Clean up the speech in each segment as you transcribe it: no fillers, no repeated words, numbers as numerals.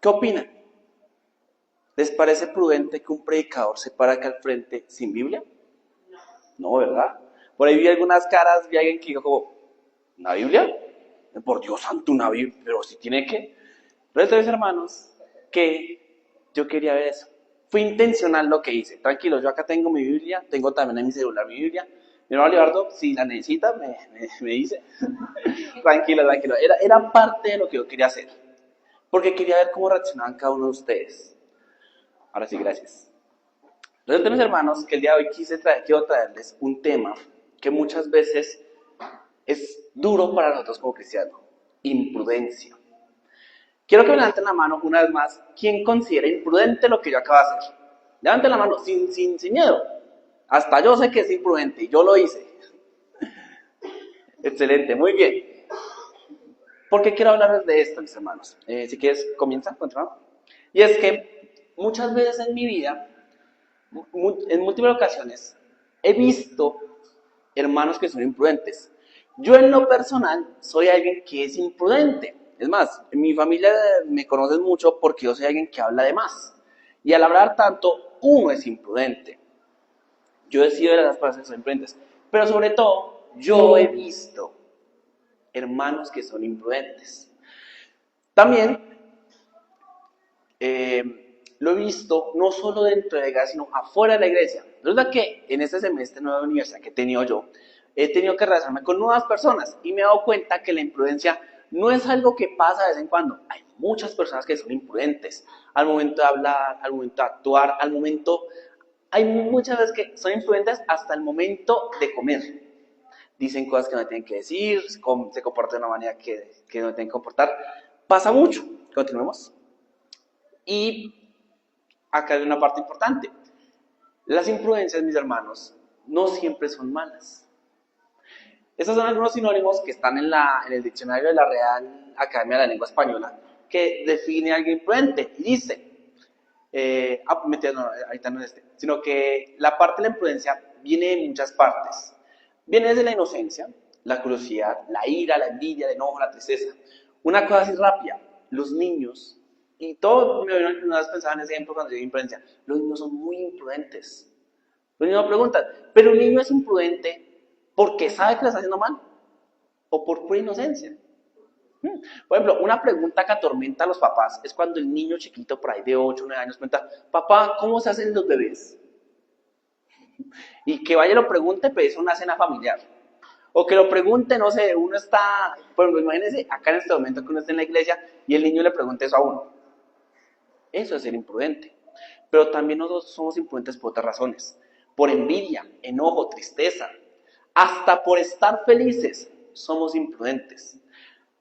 ¿Qué opinan? ¿Les parece prudente que un predicador se pare acá al frente sin Biblia? No, ¿verdad? Por ahí vi algunas caras, vi a alguien que dijo, ¿una Biblia? Por Dios santo, una Biblia, pero si tiene que. Resulta, mis hermanos, que yo quería ver eso. Fue intencional lo que hice. Tranquilo, yo acá tengo mi Biblia, tengo también en mi celular mi Biblia. Mi hermano Leonardo, si la necesita, me dice. Tranquilo, tranquilo. Era parte de lo que yo quería hacer. Porque quería ver cómo reaccionaban cada uno de ustedes. Ahora sí, gracias. Resulta, mis hermanos, que el día de hoy quiero traerles un tema que muchas veces es duro para nosotros como cristianos. Imprudencia. Quiero que me levanten la mano una vez más. ¿Quién considera imprudente lo que yo acabo de hacer? Levanten la mano sin miedo. Hasta yo sé que es imprudente y yo lo hice. Excelente, muy bien. ¿Por qué quiero hablarles de esto, mis hermanos? Si quieres, comienza, continúa. Y es que muchas veces en mi vida, en múltiples ocasiones, he visto hermanos que son imprudentes. Yo en lo personal soy alguien que es imprudente. Es más, en mi familia me conocen mucho porque yo soy alguien que habla de más. Y al hablar tanto, uno es imprudente. Yo he sido de las personas que son imprudentes. Pero sobre todo, yo he visto hermanos que son imprudentes. También lo he visto no solo dentro de la iglesia, sino afuera de la iglesia. Resulta que en este semestre nueva universidad que he tenido yo, he tenido que relacionarme con nuevas personas y me he dado cuenta que la imprudencia no es algo que pasa de vez en cuando. Hay muchas personas que son imprudentes al momento de hablar, al momento de actuar, al momento... Hay muchas veces que son imprudentes hasta el momento de comer. Dicen cosas que no tienen que decir, se comportan de una manera que no tienen que comportar. Pasa mucho. Continuemos. Y acá hay una parte importante. Las imprudencias, mis hermanos, no siempre son malas. Estos son algunos sinónimos que están en el diccionario de la Real Academia de la Lengua Española que define a alguien imprudente. Y dice, ahorita no es sino que la parte de la imprudencia viene de muchas partes. Viene desde la inocencia, la curiosidad, la ira, la envidia, el enojo, la tristeza. Una cosa así rápida, los niños, y todo, una vez pensaba en ese ejemplo cuando llegué a imprudencia, los niños son muy imprudentes. Los niños me preguntan, ¿pero un niño es imprudente porque sabe que lo está haciendo mal? ¿O por pura inocencia? Por ejemplo, una pregunta que atormenta a los papás es cuando el niño chiquito, por ahí de 8 o 9 años, pregunta, papá, ¿cómo se hacen los bebés? Y que vaya y lo pregunte, pues es una cena familiar. O que lo pregunte, no sé, uno está, por ejemplo, imagínense acá en este momento que uno está en la iglesia y el niño le pregunte eso a uno. Eso es ser imprudente. Pero también nosotros somos imprudentes por otras razones. Por envidia, enojo, tristeza. Hasta por estar felices somos imprudentes.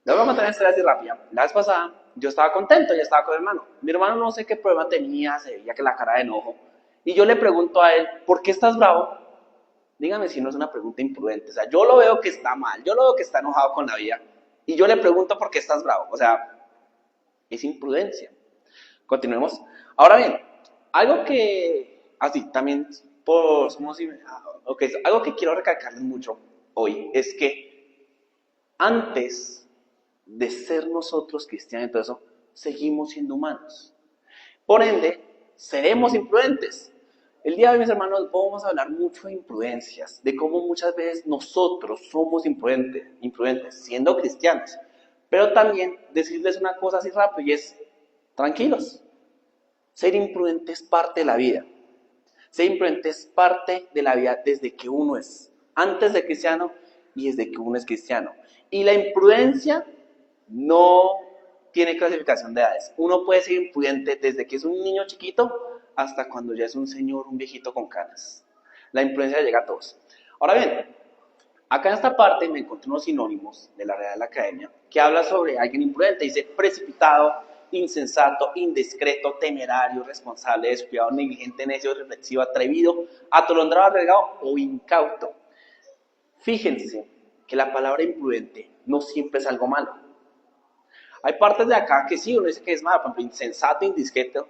Les voy a contar una historia así rápida. La vez pasada yo estaba contento, ya estaba con mi hermano. Mi hermano no sé qué problema tenía, se veía que la cara de enojo. Y yo le pregunto a él, ¿por qué estás bravo? Dígame si no es una pregunta imprudente. O sea, yo lo veo que está mal, yo lo veo que está enojado con la vida. Y yo le pregunto por qué estás bravo. O sea, es imprudencia. Continuemos. Ahora bien, algo que, así, también, algo que quiero recalcarles mucho hoy es que antes de ser nosotros cristianos y todo eso, seguimos siendo humanos. Por ende, seremos imprudentes. El día de hoy, mis hermanos, vamos a hablar mucho de imprudencias, de cómo muchas veces nosotros somos imprudentes siendo cristianos. Pero también decirles una cosa así rápido y es, tranquilos, ser imprudente es parte de la vida. Ser imprudente es parte de la vida desde que uno es antes de cristiano y desde que uno es cristiano. Y la imprudencia no tiene clasificación de edades. Uno puede ser imprudente desde que es un niño chiquito hasta cuando ya es un señor, un viejito con canas. La imprudencia llega a todos. Ahora bien, acá en esta parte me encontré unos sinónimos de la Real Academia que habla sobre alguien imprudente. Dice precipitado, insensato, indiscreto, temerario, responsable, descuidado, negligente, necio, reflexivo, atrevido, atolondrado, arriesgado o incauto. Fíjense que la palabra imprudente no siempre es algo malo. Hay partes de acá que sí, uno dice que es malo, por ejemplo, insensato, indiscreto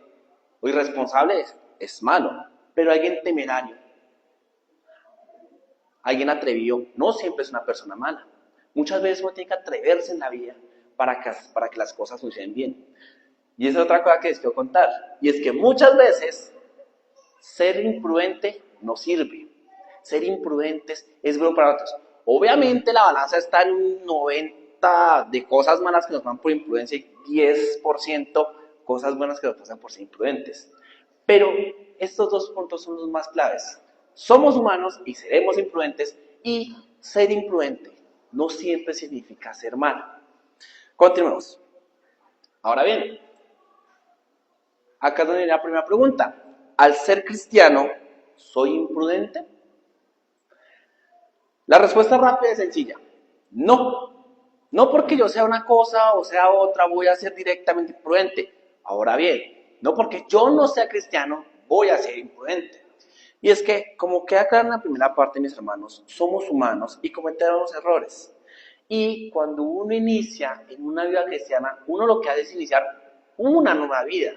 o irresponsable es malo, pero alguien temerario, alguien atrevido, no siempre es una persona mala. Muchas veces uno tiene que atreverse en la vida para que las cosas funcionen bien. Y esa es otra cosa que les quiero contar. Y es que muchas veces ser imprudente no sirve. Ser imprudentes es bueno para otros. Obviamente la balanza está en un 90 de cosas malas que nos van por imprudencia y 10% cosas buenas que nos pasan por ser imprudentes. Pero estos dos puntos son los más claves. Somos humanos y seremos imprudentes, y ser imprudente no siempre significa ser malo. Continuemos. Ahora bien, acá es donde viene la primera pregunta. Al ser cristiano, ¿soy imprudente? La respuesta rápida y sencilla. No. No porque yo sea una cosa o sea otra voy a ser directamente imprudente. Ahora bien, no porque yo no sea cristiano voy a ser imprudente. Y es que, como queda claro en la primera parte, mis hermanos, somos humanos y cometemos errores. Y cuando uno inicia en una vida cristiana, uno lo que hace es iniciar una nueva vida.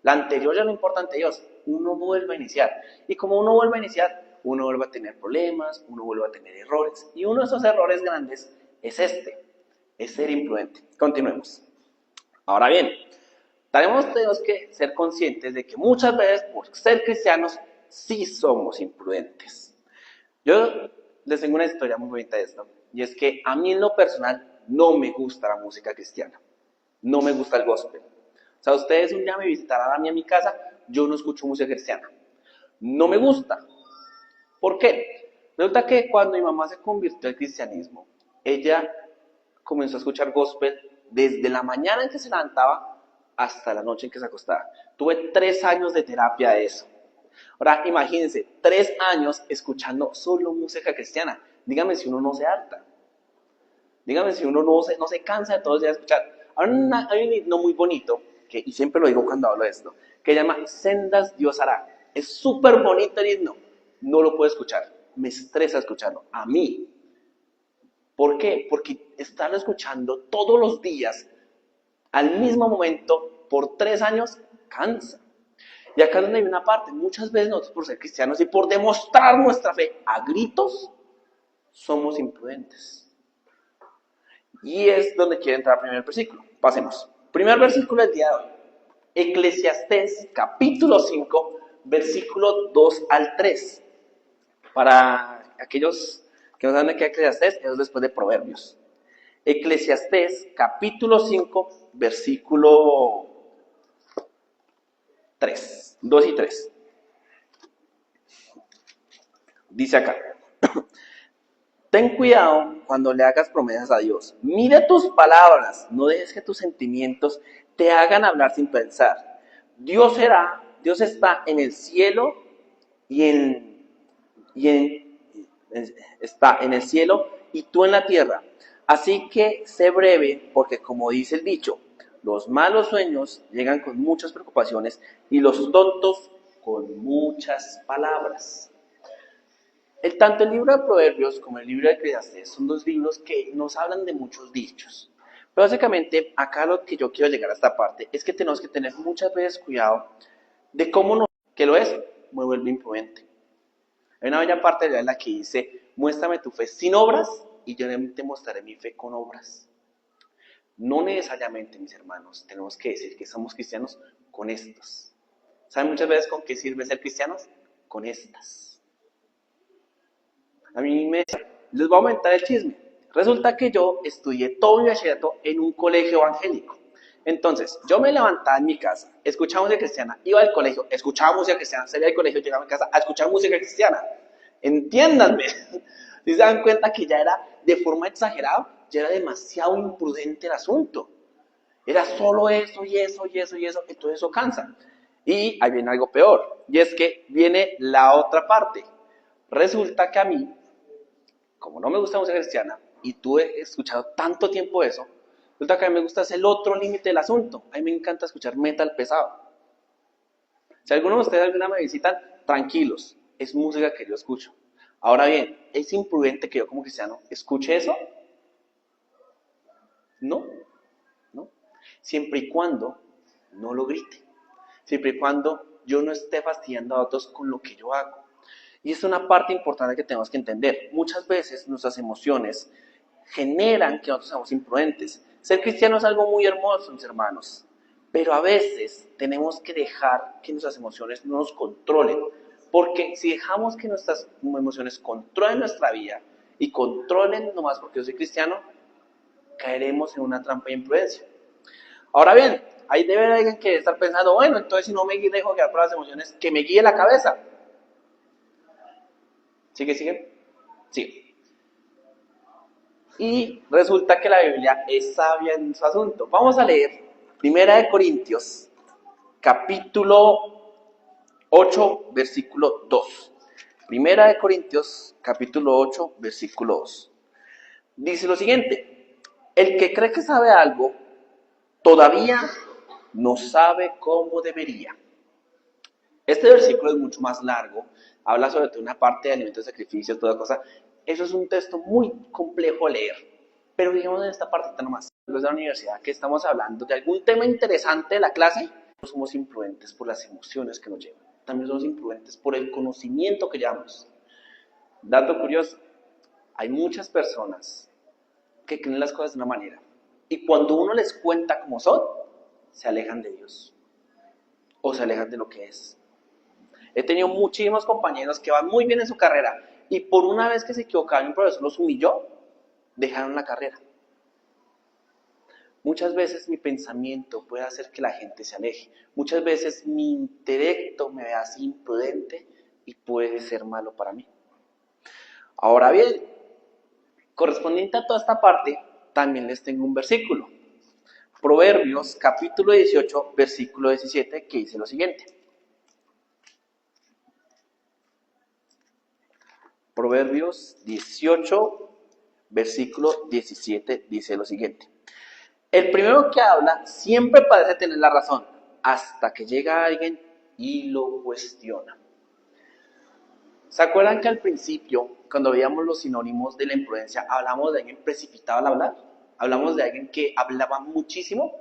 La anterior ya no importa ante Dios, uno vuelve a iniciar. Y como uno vuelve a iniciar, uno vuelve a tener problemas, uno vuelve a tener errores. Y uno de esos errores grandes es es ser imprudente. Continuemos. Ahora bien, tenemos que ser conscientes de que muchas veces, por ser cristianos, sí somos imprudentes. Yo les tengo una historia muy bonita de esto, y es que a mí en lo personal no me gusta la música cristiana, no me gusta el gospel. O sea, ustedes un día me visitarán a mí en mi casa, yo no escucho música cristiana, no me gusta. ¿Por qué? Resulta que cuando mi mamá se convirtió al cristianismo, ella comenzó a escuchar gospel desde la mañana en que se levantaba hasta la noche en que se acostaba. Tuve 3 años de terapia de eso. Ahora, imagínense, 3 años escuchando solo música cristiana. Dígame si uno no se harta. Dígame si uno no se cansa de todos los días escuchar. Hay un himno muy bonito, y siempre lo digo cuando hablo de esto, que se llama Sendas Dios hará. Es súper bonito el himno. No lo puedo escuchar. Me estresa escucharlo. A mí. ¿Por qué? Porque estarlo escuchando todos los días, al mismo momento, por 3 años, cansa. Y acá es donde hay una parte, muchas veces nosotros por ser cristianos y por demostrar nuestra fe a gritos, somos imprudentes. Y es donde quiere entrar el primer versículo. Pasemos. Primer versículo del día de hoy. Eclesiastés, capítulo 5, versículo 2 al 3. Para aquellos que no saben de qué Eclesiastés, es después de Proverbios. Eclesiastés, capítulo 5, versículo 3, 2 y 3. Dice acá. Ten cuidado cuando le hagas promesas a Dios. Mide tus palabras, no dejes que tus sentimientos te hagan hablar sin pensar. Dios está en el cielo está en el cielo y tú en la tierra. Así que sé breve, porque como dice el dicho, los malos sueños llegan con muchas preocupaciones y los tontos con muchas palabras. Tanto el libro de Proverbios como el libro de Eclesiastés son dos libros que nos hablan de muchos dichos. Pero básicamente, acá lo que yo quiero llegar a esta parte es que tenemos que tener muchas veces cuidado de cómo nos, que lo es, me vuelve imprudente. Hay una bella parte de la que dice, muéstrame tu fe sin obras y yo te mostraré mi fe con obras. No necesariamente, mis hermanos, tenemos que decir que somos cristianos con estas. ¿Saben muchas veces con qué sirve ser cristianos? Con estas. A mí les voy a aumentar el chisme. Resulta que yo estudié todo mi bachillerato en un colegio evangélico. Entonces, yo me levantaba en mi casa, escuchaba música cristiana, iba al colegio, escuchaba música cristiana, salía del colegio, llegaba a mi casa a escuchar música cristiana. Entiéndanme. Si se dan cuenta que ya era de forma exagerada, ya era demasiado imprudente el asunto. Era solo eso y eso y eso y eso, entonces eso cansa. Y ahí viene algo peor, y es que viene la otra parte. Resulta que a mí, como no me gusta la música cristiana, y tuve escuchado tanto tiempo eso, resulta que a mí me gusta hacer el otro límite del asunto. A mí me encanta escuchar metal pesado. Si alguno de ustedes alguna me visitan, tranquilos, es música que yo escucho. Ahora bien, ¿es imprudente que yo como cristiano escuche eso? No, no. Siempre y cuando no lo grite. Siempre y cuando yo no esté fastidiando a otros con lo que yo hago. Y es una parte importante que tenemos que entender. Muchas veces nuestras emociones generan que nosotros seamos imprudentes. Ser cristiano es algo muy hermoso, mis hermanos. Pero a veces tenemos que dejar que nuestras emociones no nos controlen, porque si dejamos que nuestras emociones controlen nuestra vida y controlen nomás porque yo soy cristiano, caeremos en una trampa de imprudencia. Ahora bien, ahí debe haber alguien que estar pensando, bueno, entonces si no me dejo guiar por las emociones, que me guíe la cabeza. ¿Sigue? Sí. Y resulta que la Biblia es sabia en su asunto. Vamos a leer 1 Corintios, capítulo 8, versículo 2. 1 Corintios, capítulo 8, versículo 2. Dice lo siguiente: el que cree que sabe algo, todavía no sabe cómo debería. Este versículo es mucho más largo, habla sobre toda una parte de alimentos, sacrificios, toda cosa. Eso es un texto muy complejo de leer, pero digamos en esta partita nomás, los de la universidad, que estamos hablando de algún tema interesante de la clase, no somos imprudentes por las emociones que nos llevan, también somos imprudentes por el conocimiento que llevamos. Dato curioso, hay muchas personas que creen las cosas de una manera, y cuando uno les cuenta cómo son, se alejan de Dios, o se alejan de lo que es. He tenido muchísimos compañeros que van muy bien en su carrera y por una vez que se equivocaron y un profesor los humilló, dejaron la carrera. Muchas veces mi pensamiento puede hacer que la gente se aleje. Muchas veces mi intelecto me ve así imprudente y puede ser malo para mí. Ahora bien, correspondiente a toda esta parte, también les tengo un versículo. Proverbios capítulo 18, versículo 17, que dice lo siguiente. Proverbios 18, versículo 17, dice lo siguiente. El primero que habla siempre parece tener la razón, hasta que llega alguien y lo cuestiona. ¿Se acuerdan que al principio, cuando veíamos los sinónimos de la imprudencia, hablamos de alguien precipitado al hablar? Hablamos de alguien que hablaba muchísimo.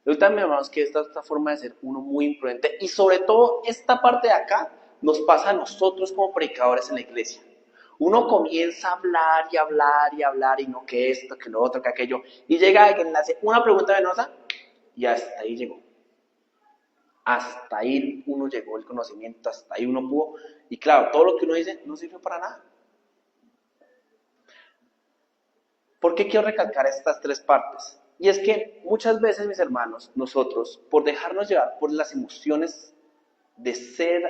Ahorita miramos que esta es otra forma de ser uno muy imprudente, y sobre todo esta parte de acá nos pasa a nosotros como predicadores en la iglesia. Uno comienza a hablar y hablar y hablar, y no que esto, que lo otro, que aquello, y llega alguien, le hace una pregunta venosa y hasta ahí llegó. Hasta ahí uno llegó el conocimiento, hasta ahí uno pudo, y claro, todo lo que uno dice no sirve para nada. ¿Por qué quiero recalcar estas tres partes? Y es que muchas veces, mis hermanos, nosotros, por dejarnos llevar por las emociones de ser,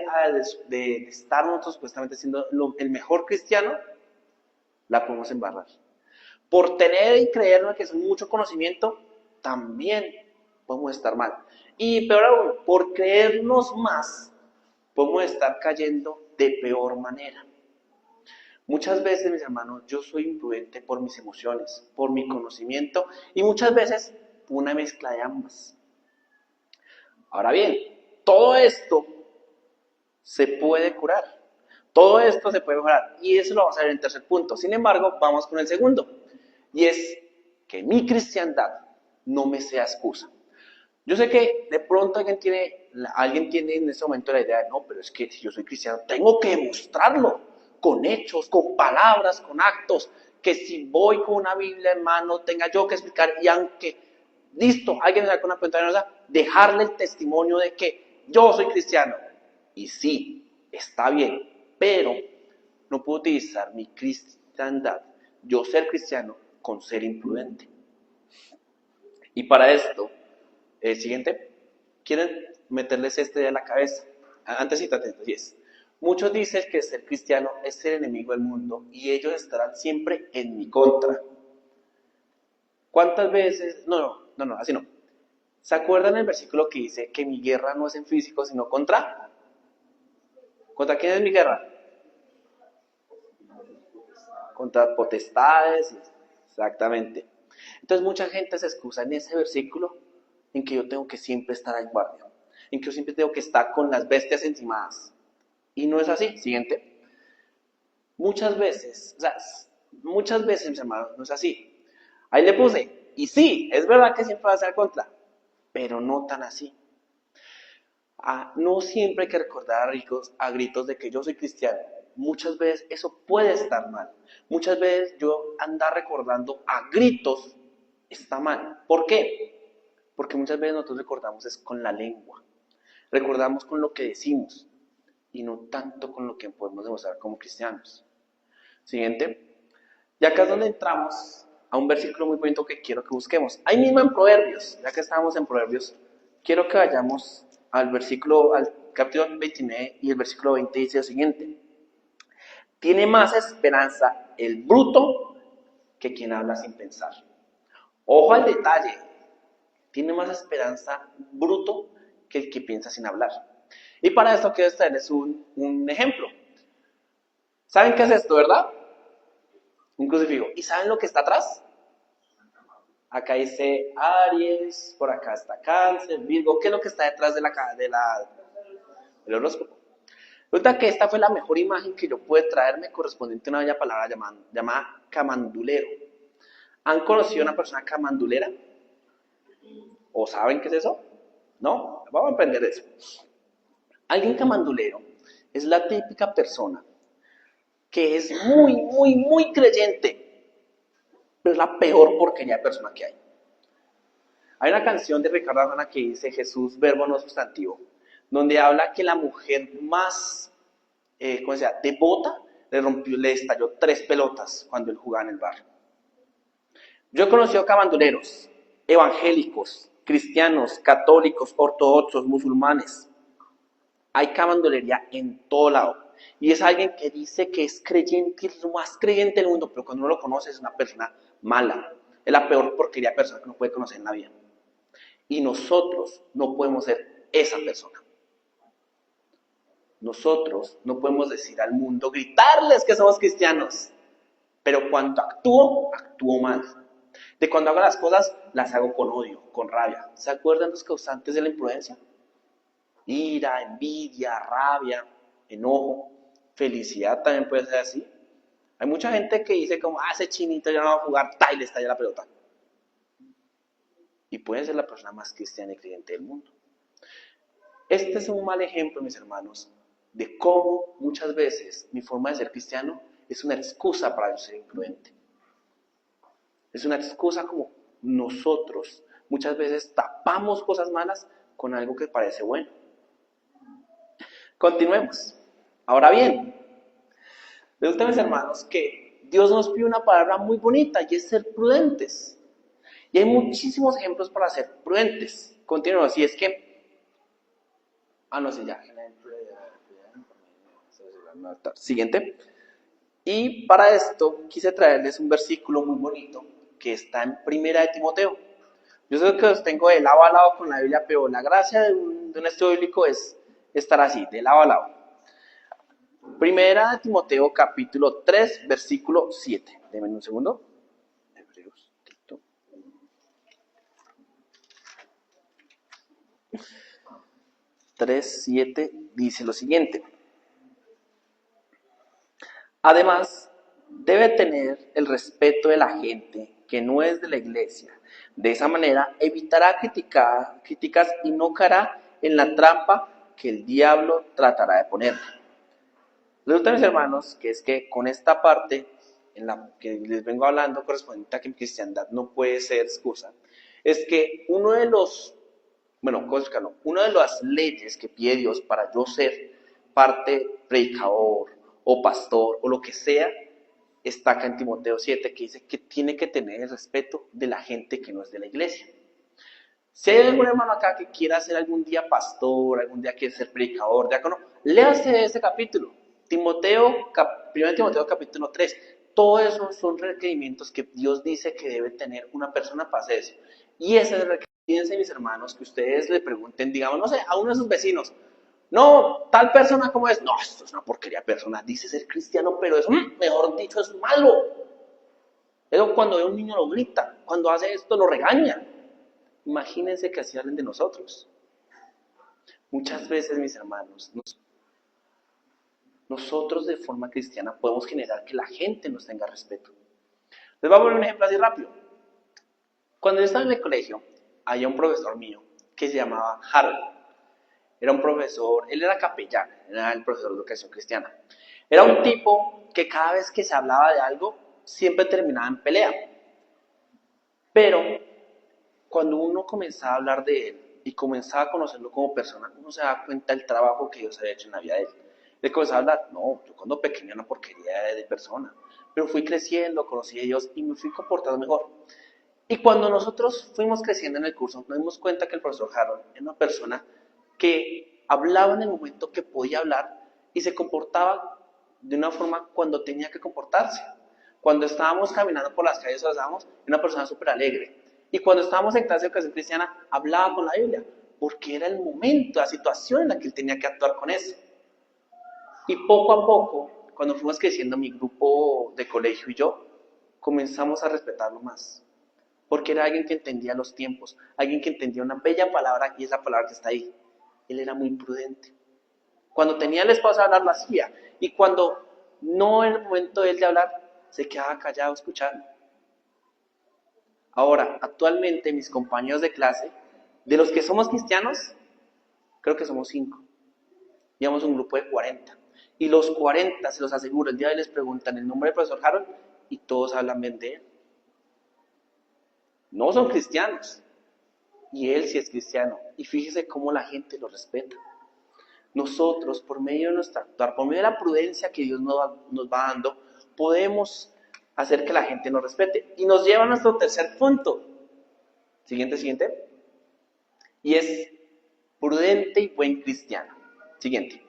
de estar nosotros supuestamente siendo el mejor cristiano, la podemos embarrar. Por tener y creernos que es mucho conocimiento, también podemos estar mal. Y peor aún, por creernos más, podemos estar cayendo de peor manera. Muchas veces, mis hermanos, yo soy imprudente por mis emociones, por mi conocimiento, y muchas veces una mezcla de ambas. Ahora bien, todo esto se puede curar. Todo esto se puede mejorar, y eso lo vamos a ver en el tercer punto. Sin embargo, vamos con el segundo, y es que mi cristiandad no me sea excusa. Yo sé que de pronto alguien tiene en este momento la idea de, no, pero es que si yo soy cristiano, tengo que demostrarlo con hechos, con palabras, con actos, que si voy con una Biblia en mano, tenga yo que explicar, y aunque, listo, alguien me saca una pregunta venosa, dejarle el testimonio de que yo soy cristiano. Y sí, está bien, pero no puedo utilizar mi cristiandad, yo ser cristiano, con ser imprudente. Y para esto, siguiente, quieren meterles esta idea en la cabeza. Antes sí, atento, y es: muchos dicen que ser cristiano es ser enemigo del mundo y ellos estarán siempre en mi contra. ¿Cuántas veces? No, así no. ¿Se acuerdan el versículo que dice que mi guerra no es en físico, sino contra? ¿Contra quién es mi guerra? Contra potestades, exactamente. Entonces mucha gente se excusa en ese versículo en que yo tengo que siempre estar en guardia, en que yo siempre tengo que estar con las bestias encimadas. Y no es así. Siguiente. Muchas veces, mis hermanos, no es así. Ahí le puse, y sí, es verdad que siempre va a ser contra, pero no tan así. No siempre hay que recordar a gritos de que yo soy cristiano. Muchas veces eso puede estar mal. Muchas veces yo andar recordando a gritos está mal. ¿Por qué? Porque muchas veces nosotros recordamos es con la lengua, recordamos con lo que decimos y no tanto con lo que podemos demostrar como cristianos. Siguiente. Y acá es donde entramos a un versículo muy bonito que quiero que busquemos. Ahí mismo en Proverbios, ya que estamos en Proverbios, quiero que vayamos al capítulo 29 y el versículo 20 dice lo siguiente. Tiene más esperanza el bruto que quien habla sin pensar. Ojo al detalle. Tiene más esperanza bruto que el que piensa sin hablar. Y para esto quiero traerles un ejemplo. ¿Saben qué es esto, verdad? Un crucifijo. ¿Y saben lo que está atrás? Acá dice Aries, por acá está Cáncer, Virgo. ¿Qué es lo que está detrás del horóscopo? Resulta que esta fue la mejor imagen que yo pude traerme correspondiente a una bella palabra llamada camandulero. ¿Han conocido a una persona camandulera? ¿O saben qué es eso? No, vamos a aprender eso. Alguien camandulero es la típica persona que es muy, muy, muy creyente, pero es la peor porquería de persona que hay. Hay una canción de Ricardo Arjona que dice Jesús, verbo no sustantivo, donde habla que la mujer más, devota, le estalló 3 pelotas cuando él jugaba en el bar. Yo he conocido camanduleros, evangélicos, cristianos, católicos, ortodoxos, musulmanes. Hay camandulería en todo lado. Y es alguien que dice que es creyente, es lo más creyente del mundo, pero cuando uno lo conoce es una persona mala. Es la peor porquería de persona que uno puede conocer en la vida. Y nosotros no podemos ser esa persona. Nosotros no podemos decir al mundo, gritarles que somos cristianos. Pero cuando actúo mal. De cuando hago las cosas, las hago con odio, con rabia. ¿Se acuerdan los causantes de la imprudencia? Ira, envidia, rabia, enojo, felicidad también puede ser así. Hay mucha gente que dice como, ese chinito ya no va a jugar, y le estalla la pelota. Y puede ser la persona más cristiana y creyente del mundo. Este es un mal ejemplo, mis hermanos, de cómo muchas veces mi forma de ser cristiano es una excusa para yo ser imprudente. Es una excusa como nosotros muchas veces tapamos cosas malas con algo que parece bueno. Continuemos. Ahora bien, resulta, mis hermanos, que Dios nos pide una palabra muy bonita y es ser prudentes. Y hay muchísimos ejemplos para ser prudentes. Continuemos. Y es que... no sé, ya. Siguiente. Y para esto quise traerles un versículo muy bonito que está en Primera de Timoteo. Yo sé que los tengo de lado a lado con la Biblia, pero la gracia de un estudio bíblico es estar así, de lado a lado. Primera de Timoteo, capítulo 3, versículo 7. Denme un segundo. Hebreos, Tito. 3:7 dice lo siguiente. Además, debe tener el respeto de la gente que no es de la iglesia. De esa manera evitará críticas y no caerá en la trampa que el diablo tratará de ponerle. Resulta, mis hermanos, que es que con esta parte en la que les vengo hablando correspondiente a que en cristiandad no puede ser excusa, es que una de las leyes que pide Dios para yo ser parte predicador o pastor o lo que sea, está acá en Timoteo 7, que dice que tiene que tener el respeto de la gente que no es de la iglesia. Si hay algún hermano acá que quiera ser algún día pastor, algún día quiere ser predicador, diácono, léase ese capítulo. 1 Timoteo capítulo 3. Todo eso son requerimientos que Dios dice que debe tener una persona para hacer eso. Y ese es el requerimiento, mis hermanos, que ustedes le pregunten, digamos, no sé, a uno de sus vecinos. No, tal persona como es. No, esto es una porquería persona. Dice ser cristiano, pero es, mejor dicho, es malo. Eso cuando ve a un niño lo grita. Cuando hace esto lo regaña. Imagínense que así hablen de nosotros. Muchas veces, mis hermanos, nosotros de forma cristiana podemos generar que la gente nos tenga respeto. Les voy a poner un ejemplo así rápido. Cuando yo estaba en el colegio, había un profesor mío que se llamaba Harold. Era un profesor, él era capellán, era el profesor de educación cristiana. Era un tipo que cada vez que se hablaba de algo, siempre terminaba en pelea. Pero Cuando uno comenzaba a hablar de él y comenzaba a conocerlo como persona, uno se da cuenta del trabajo que Dios había hecho en la vida de él. Él comenzaba a hablar, no, yo cuando pequeño era una porquería de persona, pero fui creciendo, conocí a Dios y me fui comportando mejor. Y cuando nosotros fuimos creciendo en el curso, nos dimos cuenta que el profesor Harold era una persona que hablaba en el momento que podía hablar y se comportaba de una forma cuando tenía que comportarse. Cuando estábamos caminando por las calles, hablábamos, era una persona súper alegre. Y cuando estábamos en clase de educación cristiana, hablaba con la Biblia, porque era el momento, la situación en la que él tenía que actuar con eso. Y poco a poco, cuando fuimos creciendo mi grupo de colegio y yo, comenzamos a respetarlo más. Porque era alguien que entendía los tiempos, alguien que entendía una bella palabra y esa palabra que está ahí. Él era muy prudente. Cuando tenía el espacio de hablar, lo hacía. Y cuando no era el momento de él de hablar, se quedaba callado escuchando. Ahora, actualmente mis compañeros de clase, de los que somos cristianos, creo que somos 5. Llevamos un grupo de 40. Y los 40, se los aseguro, el día de hoy les preguntan el nombre del profesor Harold y todos hablan bien de él. No son cristianos. Y él sí es cristiano. Y fíjese cómo la gente lo respeta. Nosotros, por medio de nuestro actuar, por medio de la prudencia que Dios nos va dando, podemos hacer que la gente nos respete. Y nos lleva a nuestro tercer punto. Siguiente. Y es prudente y buen cristiano. Siguiente.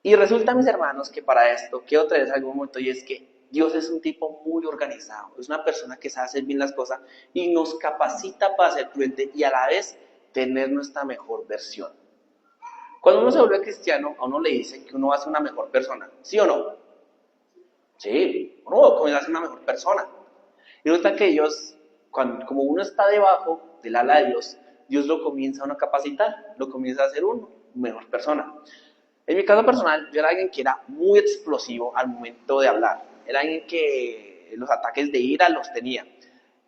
Y resulta, mis hermanos, que para esto quiero traer algún momento y es que Dios es un tipo muy organizado, es una persona que sabe hacer bien las cosas y nos capacita para ser prudente y a la vez tener nuestra mejor versión. Cuando uno se vuelve cristiano, a uno le dicen que uno va a ser una mejor persona, ¿sí o no? Sí, uno comienza a ser una mejor persona. Y resulta que Dios, como uno está debajo del ala de Dios, Dios lo comienza a uno capacitar, lo comienza a hacer uno mejor persona. En mi caso personal, yo era alguien que era muy explosivo al momento de hablar. Era alguien que los ataques de ira los tenía.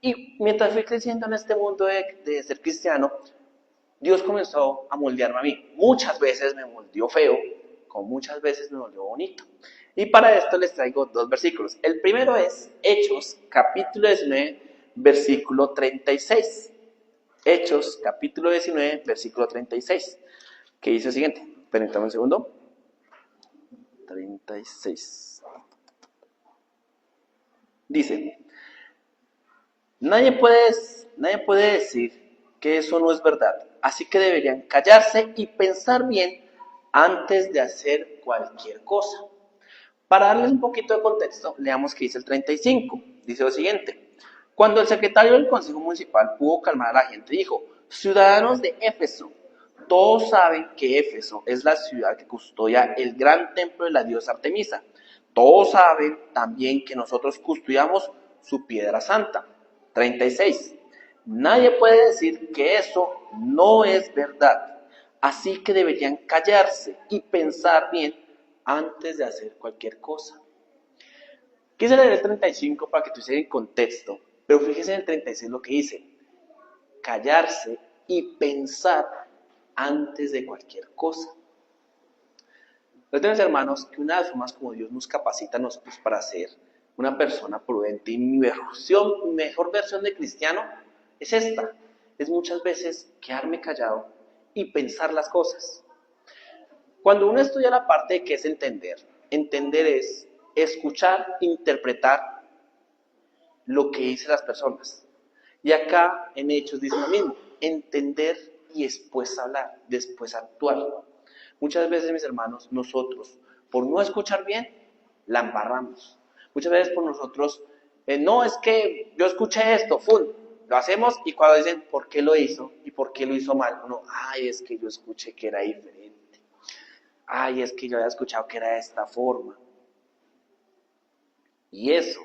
Y mientras fui creciendo en este mundo de ser cristiano, Dios comenzó a moldearme a mí. Muchas veces me moldeó feo, como muchas veces me moldeó bonito. Y para esto les traigo 2 versículos. El primero es Hechos, capítulo 19, versículo 36. Hechos, capítulo 19, versículo 36, que dice lo siguiente. Permítame un segundo. 36. Dice, nadie puede decir que eso no es verdad, así que deberían callarse y pensar bien antes de hacer cualquier cosa. Para darles un poquito de contexto, leamos que dice el 35. Dice lo siguiente, cuando el secretario del Consejo Municipal pudo calmar a la gente, dijo, ciudadanos de Éfeso, todos saben que Éfeso es la ciudad que custodia el gran templo de la diosa Artemisa. Todos saben también que nosotros custodiamos su piedra santa. 36. Nadie puede decir que eso no es verdad. Así que deberían callarse y pensar bien antes de hacer cualquier cosa. Quise leer el 35 para que tuviese en contexto, pero fíjese en el 36 lo que dice. Callarse y pensar antes de cualquier cosa. Entonces, hermanos, que una de las formas como Dios nos capacita a nosotros para ser una persona prudente y mi mejor versión de cristiano es esta. Es muchas veces quedarme callado y pensar las cosas. Cuando uno estudia la parte de qué es entender, entender es escuchar, interpretar lo que dicen las personas. Y acá en Hechos dice lo mismo, entender y después hablar, después actuar. Muchas veces, mis hermanos, nosotros, por no escuchar bien, la embarramos. Muchas veces por nosotros, no, es que yo escuché esto, lo hacemos y cuando dicen, ¿por qué lo hizo? ¿Y por qué lo hizo mal? Uno, ay, es que yo escuché que era diferente. Ay, es que yo había escuchado que era de esta forma. Y eso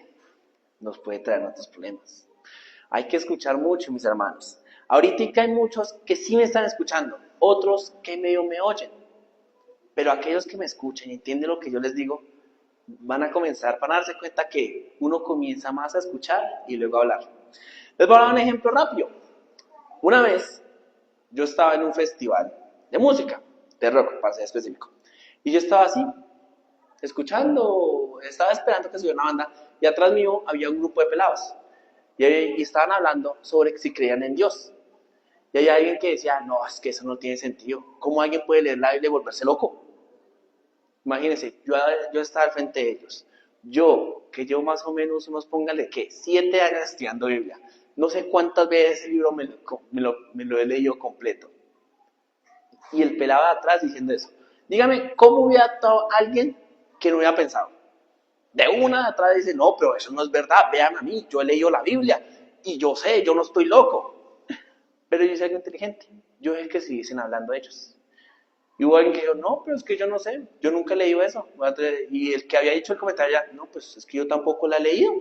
nos puede traer otros problemas. Hay que escuchar mucho, mis hermanos. Ahorita hay muchos que sí me están escuchando, otros que medio me oyen. Pero aquellos que me escuchen y entienden lo que yo les digo, van a darse cuenta que uno comienza más a escuchar y luego a hablar. Les voy a dar un ejemplo rápido. Una vez yo estaba en un festival de música, de rock, para ser específico. Y yo estaba así, escuchando, estaba esperando que subiera una banda y atrás mío había un grupo de pelados. Y estaban hablando sobre si creían en Dios. Y hay alguien que decía, no, es que eso no tiene sentido. ¿Cómo alguien puede leer la Biblia y volverse loco? Imagínense, yo estaba al frente de ellos. Que llevo más o menos, unos póngale que 7 años estudiando Biblia. No sé cuántas veces el libro me lo he leído completo. Y el pelado de atrás diciendo eso. Dígame, ¿cómo hubiera actuado alguien que no hubiera pensado? De una de atrás dice, no, pero eso no es verdad, vean a mí, yo he leído la Biblia y yo sé, yo no estoy loco. Pero yo soy algo inteligente, yo es el que se dicen hablando de ellos. Y hubo alguien que dijo, no, pero es que yo no sé, yo nunca he leído eso. Y el que había dicho el comentario ya, no, pues es que yo tampoco la he leído.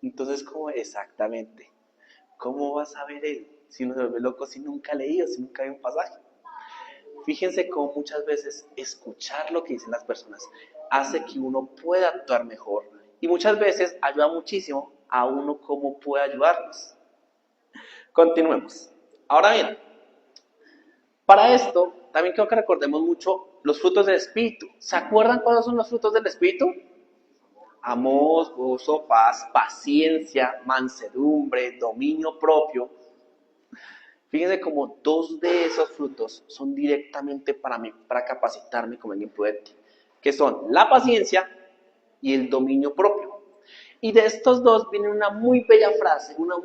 Entonces, ¿cómo exactamente? ¿Cómo vas a ver él si uno se vuelve loco si nunca ha leído, si nunca hay un pasaje? Fíjense cómo muchas veces escuchar lo que dicen las personas hace que uno pueda actuar mejor y muchas veces ayuda muchísimo a uno cómo puede ayudarnos. Continuemos. Ahora bien, para esto también quiero que recordemos mucho los frutos del Espíritu. ¿Se acuerdan cuáles son los frutos del Espíritu? Amor, gozo, paz, paciencia, mansedumbre, dominio propio. Fíjense como 2 de esos frutos son directamente para mí, para capacitarme como alguien prudente, que son la paciencia y el dominio propio. Y de estos 2 viene una muy bella frase, una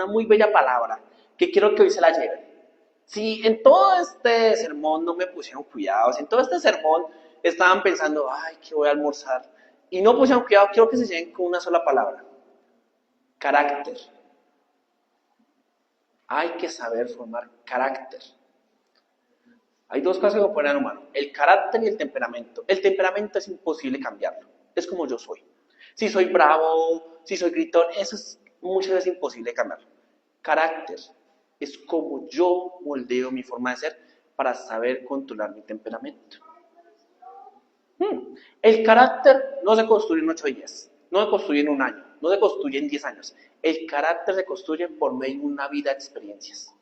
muy bella palabra, que quiero que hoy se la lleven. Si en todo este sermón no me pusieron cuidado, si en todo este sermón estaban pensando, ay, ¿qué voy a almorzar? Y no pusieron cuidado, quiero que se lleven con una sola palabra: carácter. Hay que saber formar carácter. Hay 2 cosas que oponen al humano: el carácter y el temperamento. El temperamento es imposible cambiarlo, es como yo soy. Si soy bravo, si soy gritón, eso es muchas veces imposible cambiarlo. Carácter es como yo moldeo mi forma de ser para saber controlar mi temperamento. El carácter no se construye en 8 días, no se construye en un año, no se construye en 10 años. El carácter se construye por medio de una vida de experiencias.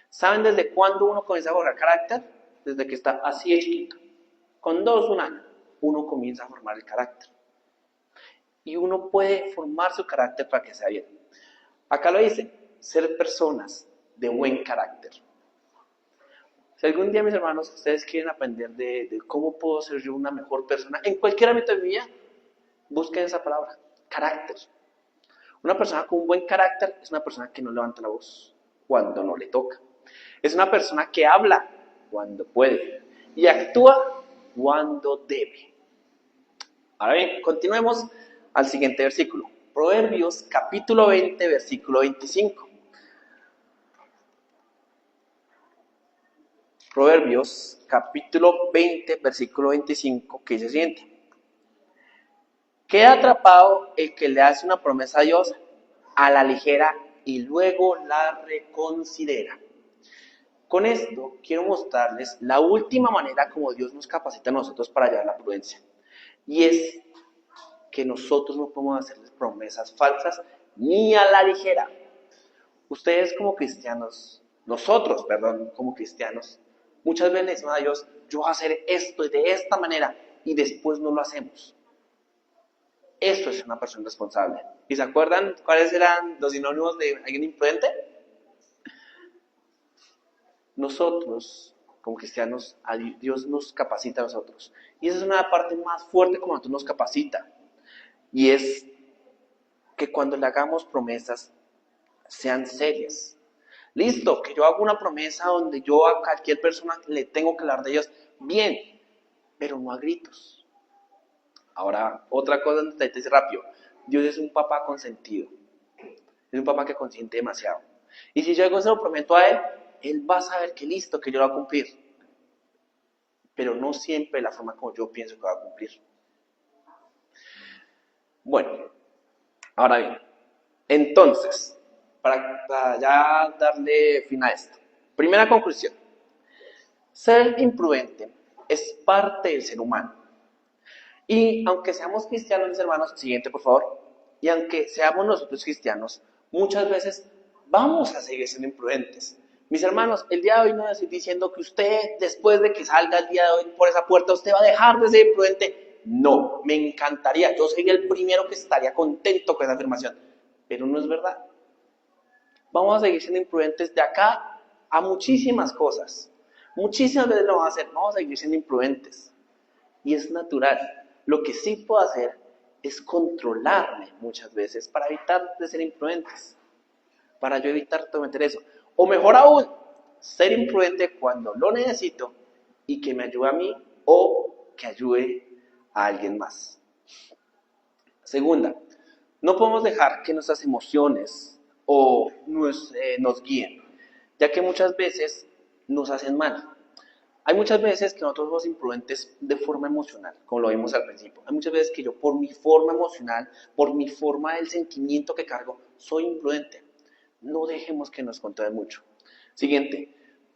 ¿Saben desde cuándo uno comienza a forjar carácter? Desde que está así de chiquito. Con 2, 1 año, uno comienza a formar el carácter. Y uno puede formar su carácter para que sea bien. Acá lo dice, ser personas de buen carácter. Si algún día, mis hermanos, ustedes quieren aprender de cómo puedo ser yo una mejor persona en cualquier ámbito de mi vida, busquen esa palabra, carácter. Una persona con un buen carácter es una persona que no levanta la voz cuando no le toca. Es una persona que habla cuando puede y actúa cuando debe. Ahora bien, continuemos al siguiente versículo. Proverbios capítulo 20, versículo 25. Proverbios capítulo 20, versículo 25, que dice lo siguiente: queda atrapado el que le hace una promesa a Dios a la ligera y luego la reconsidera. Con esto quiero mostrarles la última manera como Dios nos capacita a nosotros para llevar la prudencia. Y es que nosotros no podemos hacerles promesas falsas ni a la ligera. Ustedes como cristianos, nosotros, perdón, como cristianos, muchas veces le decimos a Dios, yo voy a hacer esto de esta manera, y después no lo hacemos. Esto es una persona responsable. ¿Y se acuerdan cuáles eran los sinónimos de alguien imprudente? Nosotros, como cristianos, Dios nos capacita a nosotros. Y esa es una parte más fuerte como Dios nos capacita. Y es que cuando le hagamos promesas, sean serias. Listo, que yo hago una promesa donde yo a cualquier persona le tengo que hablar de Dios, bien, pero no a gritos. Ahora, otra cosa donde te dice rápido: Dios es un papá consentido. Es un papá que consiente demasiado. Y si yo algo se lo prometo a él va a saber que listo, que yo lo voy a cumplir. Pero no siempre la forma como yo pienso que va a cumplir. Bueno, ahora bien, entonces, para ya darle fin a esto. Primera conclusión: ser imprudente es parte del ser humano. Y aunque seamos cristianos, mis hermanos, siguiente por favor, y aunque seamos nosotros cristianos, muchas veces vamos a seguir siendo imprudentes. Mis hermanos, el día de hoy no estoy diciendo que usted, después de que salga el día de hoy por esa puerta, usted va a dejar de ser imprudente. No, me encantaría. Yo sería el primero que estaría contento con esa afirmación. Pero no es verdad. Vamos a seguir siendo imprudentes de acá a muchísimas cosas. Muchísimas veces lo vamos a hacer. Vamos a seguir siendo imprudentes. Y es natural. Lo que sí puedo hacer es controlarme muchas veces para evitar de ser imprudentes. Para yo evitar cometer eso. O mejor aún, ser imprudente cuando lo necesito y que me ayude a mí o que ayude a alguien más. Segunda, no podemos dejar que nuestras emociones nos guíen, ya que muchas veces nos hacen mal. Hay muchas veces que nosotros somos imprudentes de forma emocional, como lo vimos al principio. Hay muchas veces que yo por mi forma emocional, por mi forma del sentimiento que cargo, soy imprudente. No dejemos que nos controle mucho. Siguiente,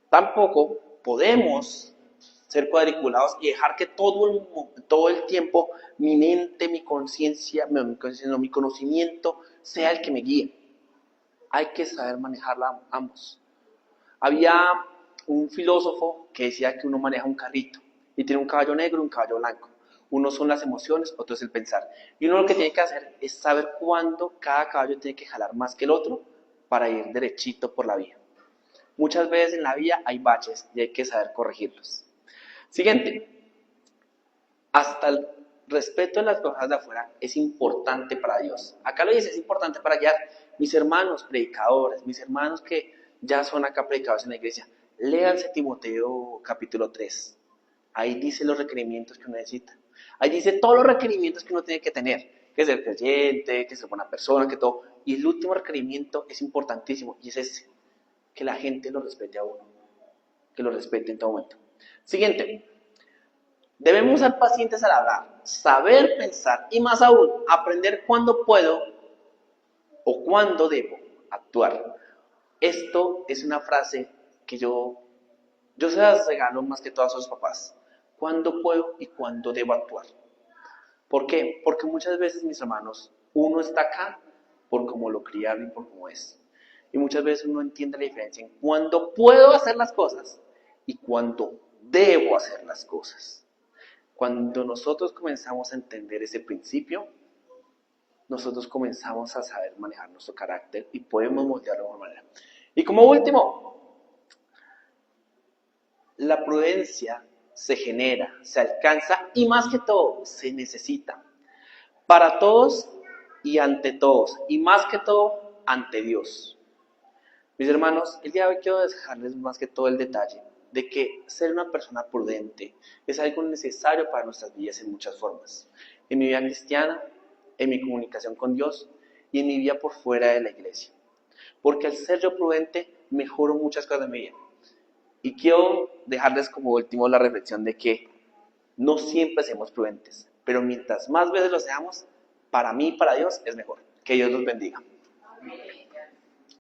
tampoco podemos ser cuadriculados y dejar que todo el tiempo mi mente, mi conciencia, mi conocimiento sea el que me guíe. Hay que saber manejarla ambos. Había un filósofo que decía que uno maneja un carrito y tiene un caballo negro y un caballo blanco. Uno son las emociones, otro es el pensar. Y uno lo que tiene que hacer es saber cuándo cada caballo tiene que jalar más que el otro para ir derechito por la vía. Muchas veces en la vía hay baches y hay que saber corregirlos. Siguiente. Hasta el respeto de las cosas de afuera es importante para Dios. Acá lo dice, es importante para guiar. Mis hermanos predicadores, mis hermanos que ya son acá predicadores en la iglesia, léanse Timoteo capítulo 3. Ahí dice los requerimientos que uno necesita. Ahí dice todos los requerimientos que uno tiene que tener. Que ser creyente, que ser buena persona, que todo. Y el último requerimiento es importantísimo y es ese. Que la gente lo respete a uno. Que lo respete en todo momento. Siguiente. Debemos ser pacientes al hablar, saber pensar y más aún, aprender cuándo puedo o cuándo debo actuar. Esto es una frase que yo se las regalo más que todas a sus papás. ¿Cuándo puedo y cuándo debo actuar? ¿Por qué? Porque muchas veces, mis hermanos, uno está acá por cómo lo criaron y por cómo es. Y muchas veces uno entiende la diferencia en cuándo puedo hacer las cosas y cuándo debo hacer las cosas. Cuando nosotros comenzamos a entender ese principio, nosotros comenzamos a saber manejar nuestro carácter y podemos moldearlo de mejor manera. Y como último, la prudencia se genera, se alcanza y más que todo se necesita para todos y ante todos y más que todo ante Dios. Mis hermanos, el día de hoy quiero dejarles más que todo el detalle de que ser una persona prudente es algo necesario para nuestras vidas en muchas formas. En mi vida cristiana, en mi comunicación con Dios y en mi vida por fuera de la iglesia. Porque al ser yo prudente, mejoro muchas cosas de mi vida. Y quiero dejarles como último la reflexión de que no siempre seamos prudentes, pero mientras más veces lo seamos, para mí y para Dios es mejor. Que Dios los bendiga.